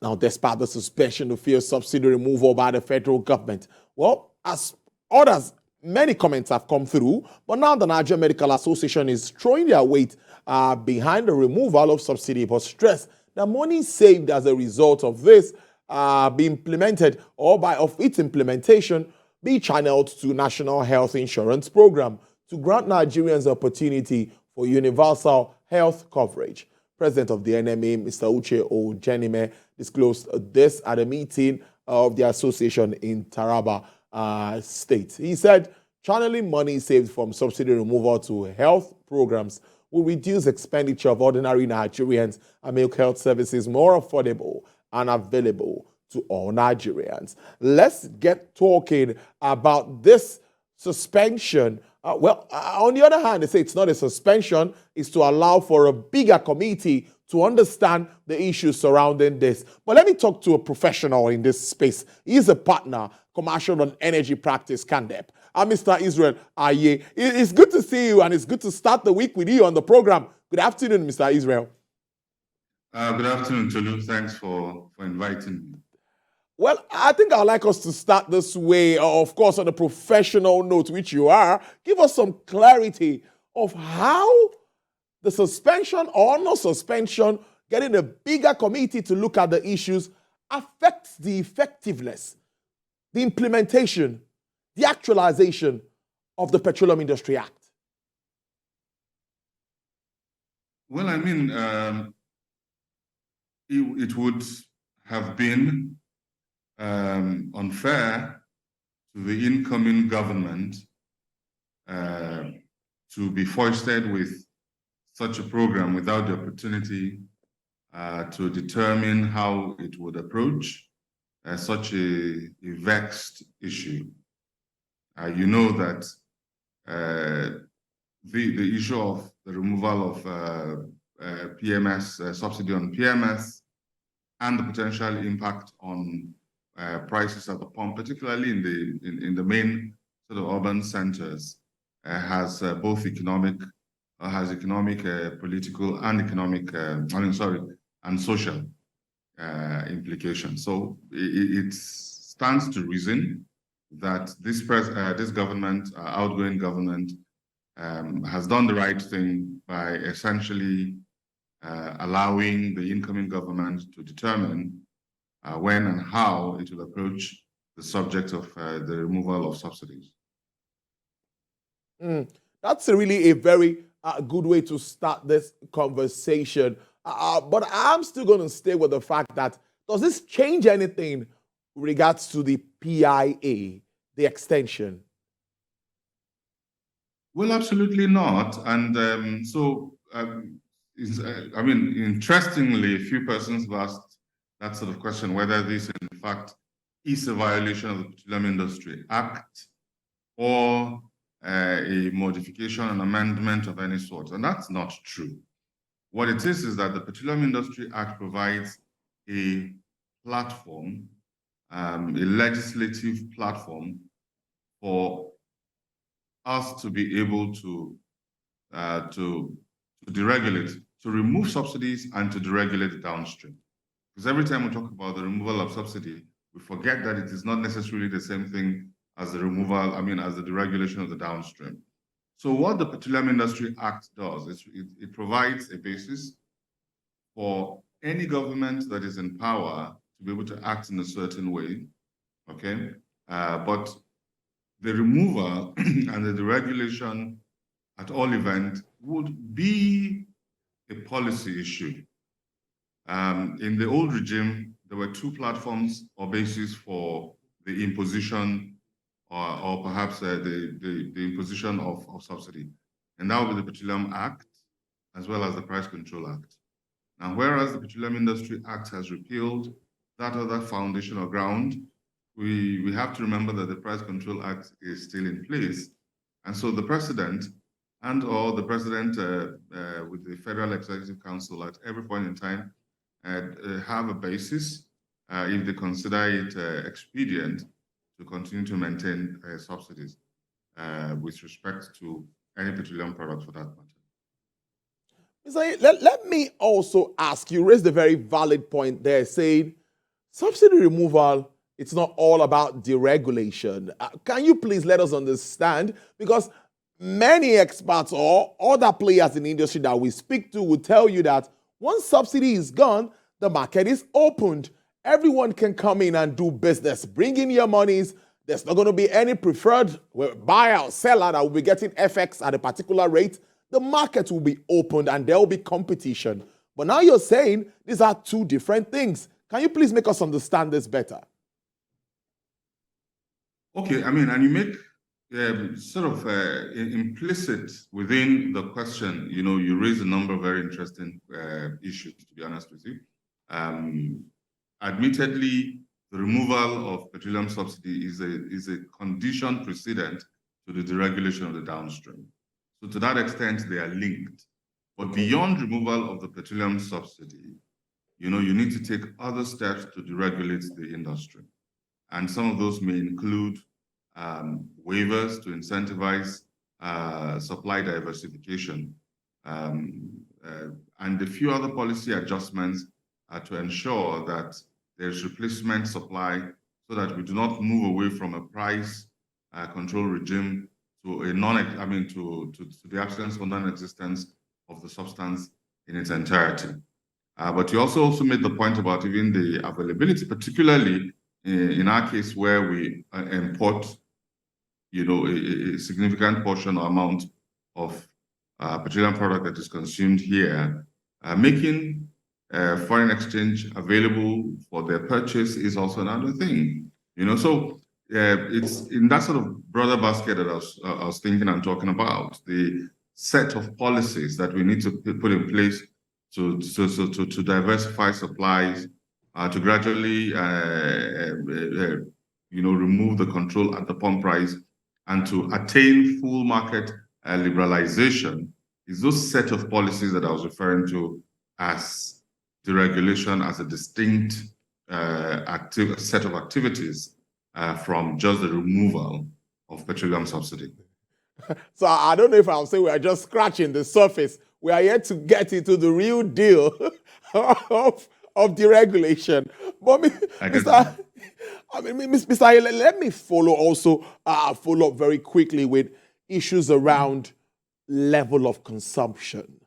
Now, despite the suspension of fuel subsidy removal by the federal government, well, as others, many comments have come through, but now the Nigerian Medical Association is throwing their weight behind the removal of subsidy, but stress that money saved as a result of this be implemented or of its implementation be channeled to National Health Insurance Program to grant Nigerians the opportunity for universal health coverage. President of the NMA, Mr. Uche Ojenime, disclosed this at a meeting of the association in Taraba State. He said channeling money saved from subsidy removal to health programs will reduce expenditure of ordinary Nigerians and make health services more affordable and available to all Nigerians. Let's get talking about this suspension. On the other hand, they say it's not a suspension, it's to allow for a bigger committee to understand the issues surrounding this. But let me talk to a professional in this space. He's a partner, commercial and energy practice, Candelp. I'm Mr. Israel Aye. It's good to see you, and it's good to start the week with you on the program. Good afternoon, Mr. Israel. Good afternoon, Tolu. Thanks for inviting me. Well, I think I'd like us to start this way, of course, on a professional note, which you are. Give us some clarity of how the suspension or no suspension, getting a bigger committee to look at the issues, affects the effectiveness, the implementation, the actualization of the Petroleum Industry Act. Well, I mean, it would have been unfair to the incoming government to be foisted with such a program without the opportunity to determine how it would approach such a vexed issue. You know that the issue of the removal of PMS, subsidy on PMS, and the potential impact on prices at the pump, particularly in the main sort of urban centers, has both economic, political, and and social implications. So it stands to reason that this government, outgoing government, has done the right thing by essentially allowing the incoming government to determine when and how it will approach the subject of the removal of subsidies. That's really a very good way to start this conversation. But I'm still going to stay with the fact that, does this change anything with regards to the PIA, the extension? Well, absolutely not. And interestingly, a few persons have asked that sort of question, whether this in fact is a violation of the Petroleum Industry Act or a modification, an amendment of any sort. And that's not true. What it is that the Petroleum Industry Act provides a platform, a legislative platform for us to be able to deregulate, to remove subsidies and to deregulate the downstream. Because every time we talk about the removal of subsidy, we forget that it is not necessarily the same thing as the as the deregulation of the downstream. So what the Petroleum Industry Act does is it provides a basis for any government that is in power to be able to act in a certain way, okay? But the removal and the deregulation at all events would be a policy issue. In the old regime, there were two platforms or bases for the imposition or perhaps the imposition of subsidy. And that would be the Petroleum Act as well as the Price Control Act. Now, whereas the Petroleum Industry Act has repealed that other foundational ground, we have to remember that the Price Control Act is still in place. And so the president or the president with the Federal Executive Council at every point in time have a basis if they consider it expedient to continue to maintain subsidies with respect to any petroleum product for that matter. Let me also ask you, raised a very valid point there, saying Subsidy removal, it's not all about deregulation. Can you please let us understand? Because many experts or other players in the industry that we speak to will tell you that once subsidy is gone, the market is opened. Everyone can come in and do business. Bring in your monies. There's not going to be any preferred buyer or seller that will be getting FX at a particular rate. The market will be opened and there will be competition. But now you're saying these are two different things. Can you please make us understand this better? Okay, I mean, and you make sort of implicit within the question, you raise a number of very interesting issues, to be honest with you. Admittedly, the removal of petroleum subsidy is a condition precedent to the deregulation of the downstream. So to that extent, they are linked. But beyond removal of the petroleum subsidy, you need to take other steps to deregulate the industry. And some of those may include waivers to incentivize supply diversification, and a few other policy adjustments to ensure that there's replacement supply so that we do not move away from a price control regime to the absence or non-existence of the substance in its entirety. But you also made the point about even the availability, particularly in our case where we import, a significant portion or amount of petroleum product that is consumed here, making foreign exchange available for their purchase is also another thing. So it's in that sort of broader basket that I was thinking and talking about, the set of policies that we need to put in place to diversify supplies, to gradually remove the control at the pump price, and to attain full market liberalization, is those set of policies that I was referring to as deregulation, as a distinct set of activities from just the removal of petroleum subsidy. So I don't know if I'll say we are just scratching the surface. We are yet to get into the real deal of deregulation. But Mr. Let me follow up very quickly with issues around level of consumption.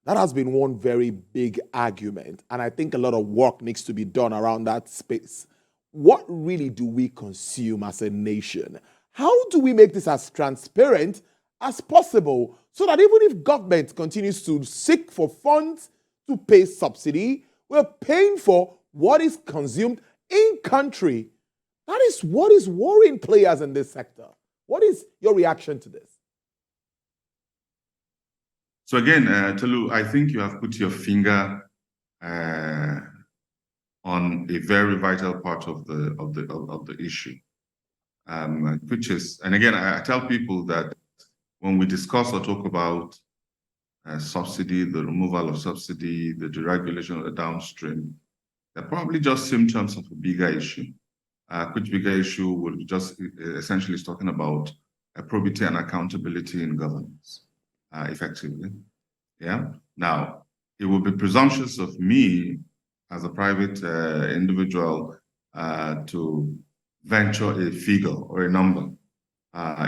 That has been one very big argument, and I think a lot of work needs to be done around that space. What really do we consume as a nation? How do we make this as transparent as possible so that even if government continues to seek for funds to pay subsidy, we're paying for what is consumed in country? That is what is worrying players in this sector. What is your reaction to this? So again, Tolu, I think you have put your finger on a very vital part of the issue, which is, and again, I tell people that when we discuss or talk about subsidy, the removal of subsidy, the deregulation of the downstream, they're probably just symptoms of a bigger issue. Which bigger issue will just essentially is talking about probity and accountability in governance, effectively. Yeah. Now, it would be presumptuous of me as a private individual to venture a figure or a number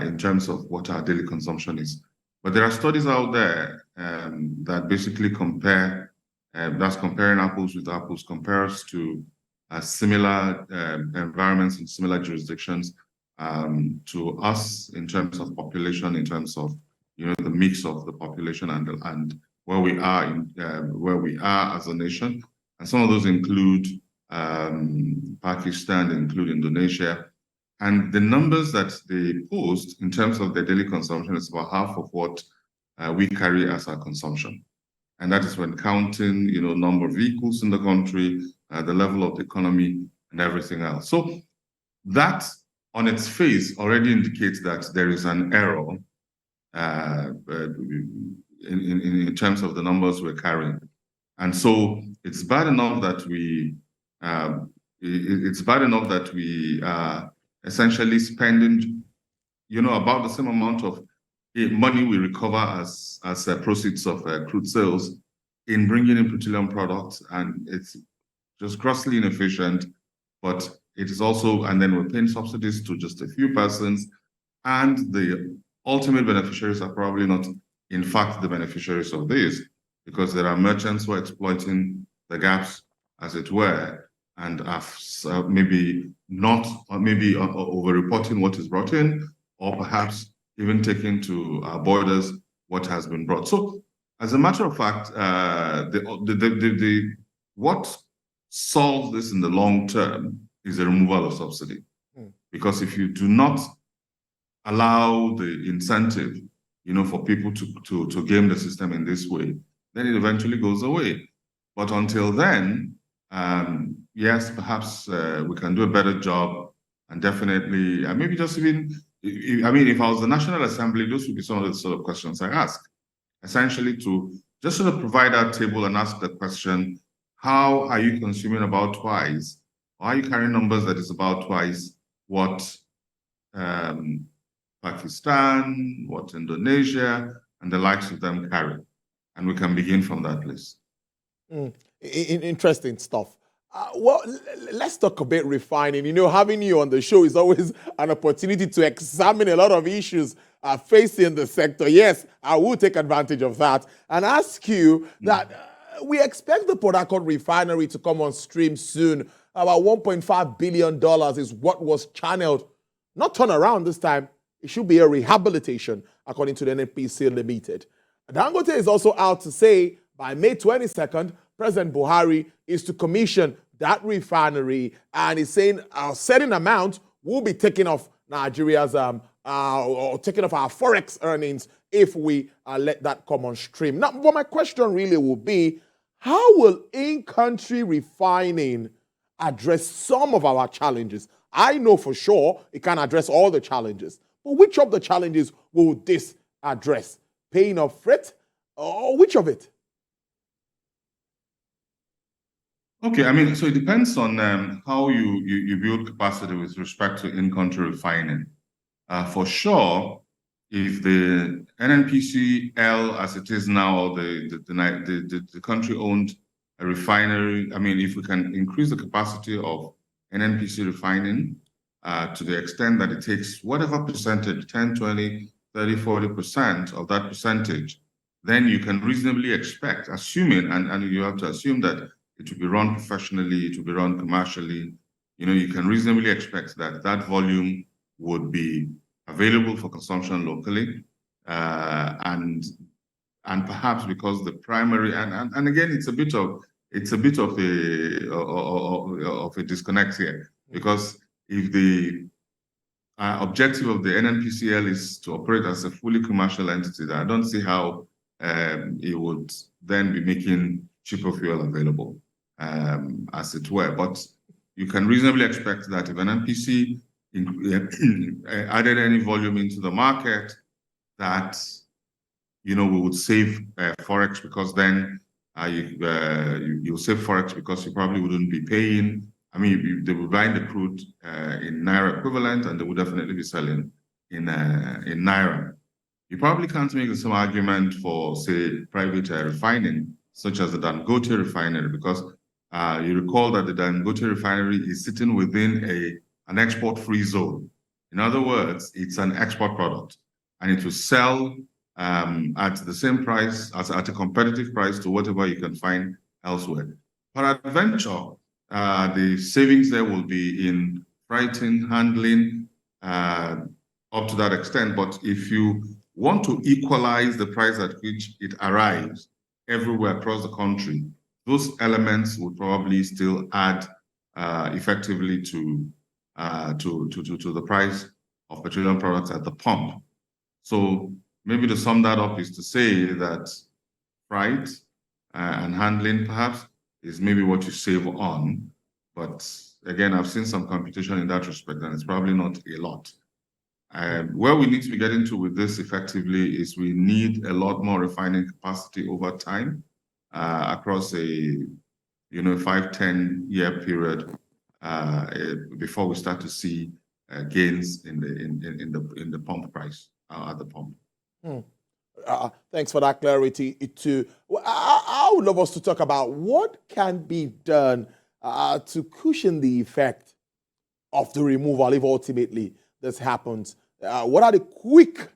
in terms of what our daily consumption is. But there are studies out there that basically compare, that's comparing apples with apples, compares to similar environments in similar jurisdictions to us in terms of population, in terms of the mix of the population and where we are as a nation. And some of those include Pakistan, they include Indonesia. And the numbers that they post in terms of their daily consumption is about half of what we carry as our consumption. And that is when counting, number of vehicles in the country, the level of the economy, and everything else. So that on its face already indicates that there is an error in terms of the numbers we're carrying. And so it's bad enough that we are essentially spending, about the same amount of money we recover as proceeds of crude sales in bringing in petroleum products, and it's just grossly inefficient but it is also, and then we're paying subsidies to just a few persons, and the ultimate beneficiaries are probably not, in fact, the beneficiaries of this, because there are merchants who are exploiting the gaps, as it were, and are maybe not, or maybe over-reporting what is brought in, or perhaps even taking to our borders what has been brought. So, as a matter of fact, what solves this in the long term is the removal of subsidy. Because if you do not allow the incentive, for people to game the system in this way, then it eventually goes away. But until then, yes, perhaps we can do a better job, and definitely, maybe just even, if I was the National Assembly, those would be some of the sort of questions I ask. Essentially, to just sort of provide that table and ask the question, how are you consuming about twice? Or are you carrying numbers that is about twice what Pakistan, what Indonesia, and the likes of them carry? And we can begin from that place. Interesting stuff. Well, let's talk a bit refining. Having you on the show is always an opportunity to examine a lot of issues facing the sector. Yes, I will take advantage of that and ask you that we expect the Port Harcourt Refinery to come on stream soon. About $1.5 billion is what was channeled. Not turn around this time. It should be a rehabilitation, according to the NNPC Limited. Dangote is also out to say by May 22nd, President Buhari is to commission that refinery, and he's saying a certain amount will be taken off Nigeria's or taken off our forex earnings if we let that come on stream. Now, but my question really will be, how will in-country refining address some of our challenges? I know for sure it can't address all the challenges, but which of the challenges will this address? Paying off freight, or which of it? Okay, so it depends on how you build capacity with respect to in-country refining. For sure, if the NNPCL, as it is now, or the country-owned refinery, if we can increase the capacity of NNPC refining to the extent that it takes whatever percentage, 10, 20, 30, 40% of that percentage, then you can reasonably expect, assuming, and you have to assume that it will be run professionally, it will be run commercially, you can reasonably expect that that volume would be available for consumption locally, and perhaps because the primary, and again, it's a bit of a disconnect here, because if the objective of the NNPCL is to operate as a fully commercial entity, I don't see how it would then be making cheaper fuel available, as it were. But you can reasonably expect that if an NPC added any volume into the market, that we would save forex, because then you'll save forex because you probably wouldn't be paying. They would buy the crude in Naira equivalent, and they would definitely be selling in Naira. You probably can't make the same argument for, say, private refining, such as the Dangote refinery, because you recall that the Dangote refinery is sitting within an export-free zone. In other words, it's an export product, and it will sell at the same price, at a competitive price to whatever you can find elsewhere. Peradventure, the savings there will be in freighting, handling, up to that extent. But if you want to equalize the price at which it arrives everywhere across the country, those elements would probably still add effectively to the price of petroleum products at the pump. So maybe to sum that up is to say that freight and handling perhaps is maybe what you save on. But again, I've seen some computation in that respect, and it's probably not a lot. Where we need to be getting to with this effectively is we need a lot more refining capacity over time across a 5-10 year period before we start to see gains in the pump price at the pump. Thanks for that clarity too. I would love us to talk about what can be done to cushion the effect of the removal if ultimately this happens? What are the quick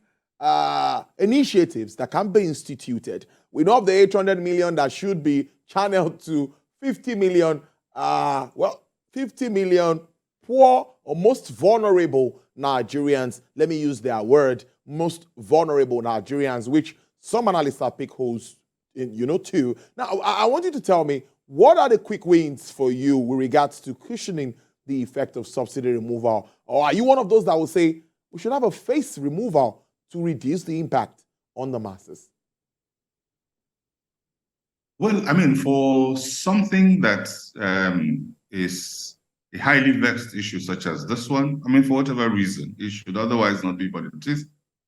initiatives that can be instituted? We know of the 800 million that should be channeled to 50 million, 50 million poor or most vulnerable Nigerians. Let me use their word, most vulnerable Nigerians, which some analysts have picked holes in, too. Now, I want you to tell me, what are the quick wins for you with regards to cushioning the effect of subsidy removal? Or are you one of those that will say we should have a phased removal to reduce the impact on the masses? Well, I mean, for something that is a highly vexed issue such as this one, I mean, for whatever reason, it should otherwise not be, but it is.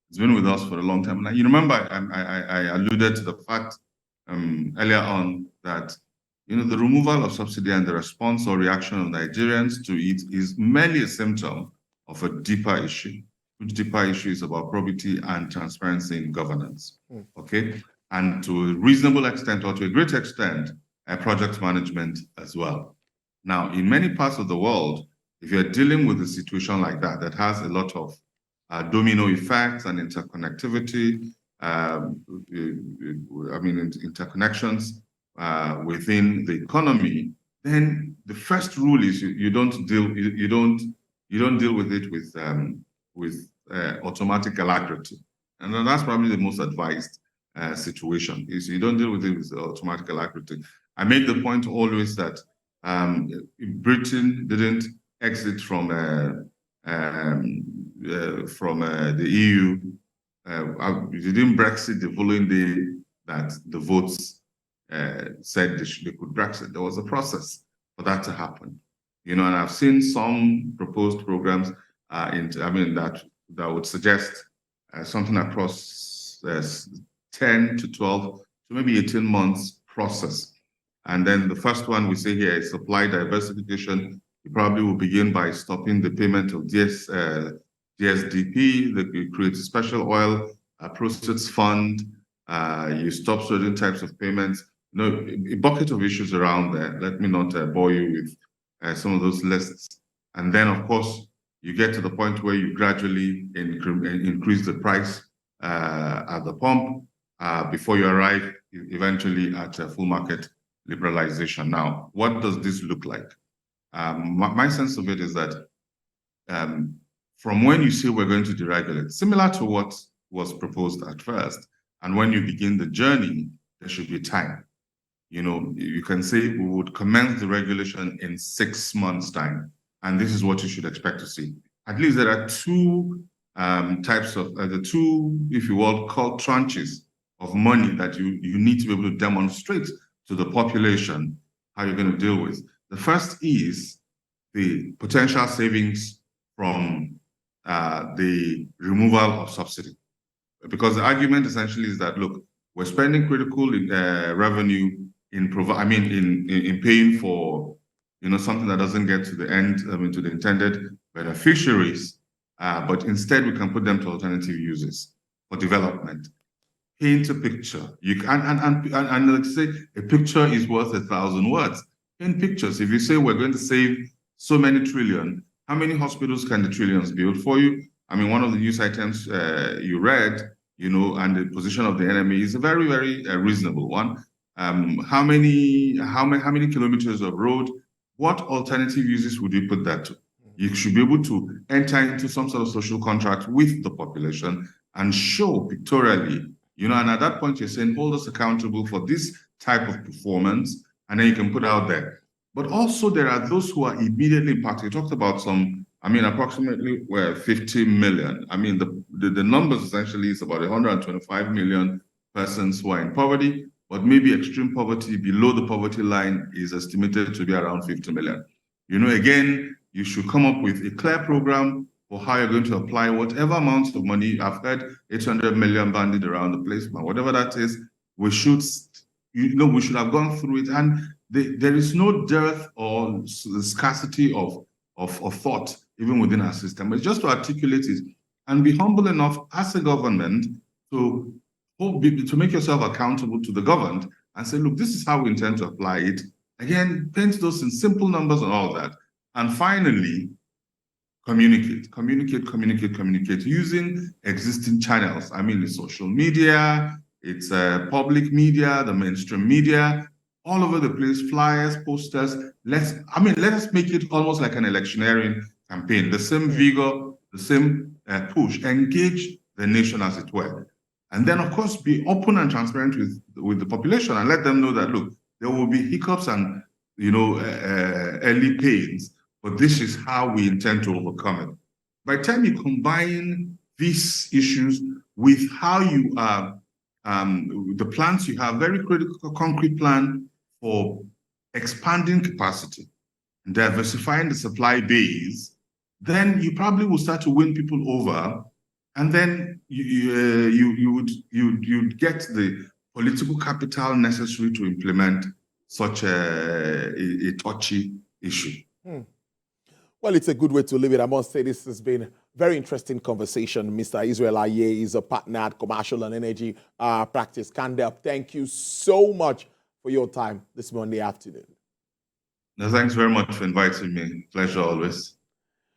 It's been with us for a long time. And you remember, I alluded to the fact earlier on that, the removal of subsidy and the response or reaction of Nigerians to it is merely a symptom of a deeper issue, which deeper issue is about probity and transparency in governance. Okay? And to a reasonable extent or to a great extent, project management as well. Now, in many parts of the world, if you're dealing with a situation like that, that has a lot of domino effects and interconnectivity, interconnections within the economy, then the first rule is you don't deal with it with automatic alacrity, and that's probably the most advised situation. Is you don't deal with it with automatic alacrity. I make the point always that Britain didn't exit from the EU. They didn't Brexit the following day that the votes said they could Brexit. There was a process for that to happen, and I've seen some proposed programs that would suggest something across 10 to 12 to maybe 18 months process. And then the first one we say here is supply diversification. You probably will begin by stopping the payment of DSDP. You create a special oil proceeds fund. You stop certain types of payments. A bucket of issues around there. Let me not bore you with some of those lists. And then, of course, you get to the point where you gradually increase the price at the pump before you arrive eventually at full market liberalization. Now, what does this look like? My sense of it is that from when you say we're going to deregulate, similar to what was proposed at first, and when you begin the journey, there should be time. You can say we would commence the regulation in 6 months' time, and this is what you should expect to see. At least there are two types of, the two, if you will, called tranches of money that you need to be able to demonstrate to the population how you're going to deal with. The first is the potential savings from the removal of subsidy. Because the argument essentially is that, look, we're spending critical revenue in paying for something that doesn't get to the end, to the intended beneficiaries, but instead we can put them to alternative uses for development. Paint a picture. You can, and let's say a picture is worth 1,000 words. Paint pictures. If you say we're going to save so many trillion, how many hospitals can the trillions build for you? I mean, one of the news items you read, and the position of the enemy is a very, very reasonable one. How many kilometers of road? What alternative uses would you put that to? You should be able to enter into some sort of social contract with the population and show pictorially, and at that point you're saying, hold us accountable for this type of performance, and then you can put out there. But also there are those who are immediately impacted. You talked about approximately 50 million. I mean, the numbers essentially is about 125 million persons who are in poverty, but maybe extreme poverty below the poverty line is estimated to be around 50 million. Again, you should come up with a clear program for how you're going to apply whatever amounts of money. I've heard 800 million bandied around the place, but whatever that is, we should have gone through it. And there is no dearth or scarcity of thought even within our system. But just to articulate it and be humble enough as a government to make yourself accountable to the governed and say, look, this is how we intend to apply it. Again, paint those in simple numbers and all that. And finally, communicate using existing channels. I mean, it's social media, it's public media, the mainstream media, all over the place, flyers, posters. Let us make it almost like an electioneering campaign. The same vigor, the same push, engage the nation as it were. And then, of course, be open and transparent with the population and let them know that, look, there will be hiccups and, early pains, but this is how we intend to overcome it. By the time you combine these issues with how you are, the plans you have, very critical concrete plan for expanding capacity and diversifying the supply base, then you probably will start to win people over, and then you'd get the political capital necessary to implement such a touchy issue. Well, it's a good way to leave it. I must say this has been a very interesting conversation. Mr. Israel Aye is a partner at Commercial and Energy Practice Candelp. Thank you so much for your time this Monday afternoon. No, thanks very much for inviting me. Pleasure always.